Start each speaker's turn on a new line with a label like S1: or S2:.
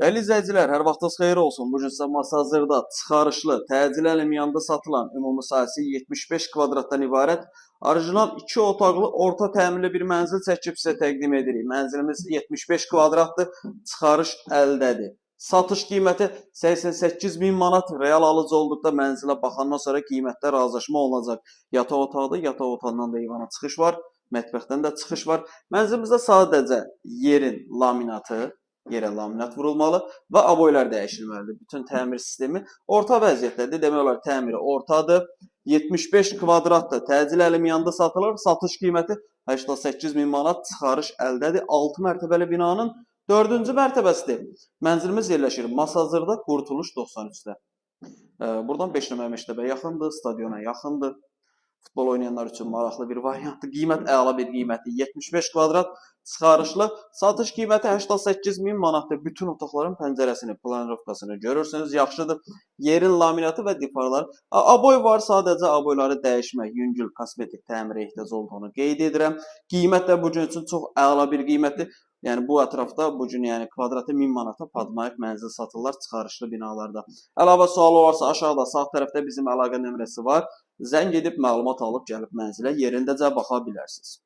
S1: Dəyərli izləyicilər, hər vaxtınız xeyir olsun. Bu gün sizə Masazırda çıxarışlı, təcili əlamiyanda satılan ümumi sahəsi 75 kvadratdan ibarət orijinal 2 otaqlı orta təmirli bir mənzil çəkib sizə təqdim edirik. Mənzilimiz 75 kvadratdır, çıxarış əldədir. Satış qiyməti 88 min manat. Real alıcı olduqda mənzilə baxandan sonra qiymətdə razılaşma olunacaq. Yataq otaqdır, yataq otağından da eyvana çıxış var, mətbəxdən də çıxış var. Mənzilimizdə sadəcə yerin laminatı, yerə laminat vurulmalı və aboylar dəyişilməlidir. Bütün təmir sistemi orta vəziyyətdədir. Demək olar təmiri ortadır. 75 kvadratdır. Təcil əlamiyanda satılır. Satış qiyməti 88 min manat. Çıxarış əldədir. 6 mərtəbəli binanın 4-cü mərtəbəsidir. Mənzilimiz yerləşir Masazırda, Qurtuluş 93-də. Buradan 5 nömrə məktəbə yaxındır, stadiona yaxındır. Futbol oynayanlar üçün maraqlı bir variantdır. Qiymət əla bir qiymətdir. 75 kvadrat çıxarışlı. Satış qiyməti 88 min manatdır. Bütün otaqların pəncərəsini, planirovkasını görürsünüz. Yaxşıdır. Yerin laminatı və divarlar. Aboy var. Sadəcə aboyları dəyişmək, yüngül kosmetik təmirə ehtiyac olduğunu qeyd edirəm. Qiymət də bu gün üçün çox əla bir qiymətdir. Yəni bu ətrafda bu gün kvadratı 1000 manata padmayıq mənzil satırlar çıxarışlı binalarda. Əlavə sualı varsa aşağıda sağ tərəfdə bizim əlaqə nömrəsi var. Zəng edib məlumat alıb gəlib mənzilə yerindəcə baxa bilərsiniz.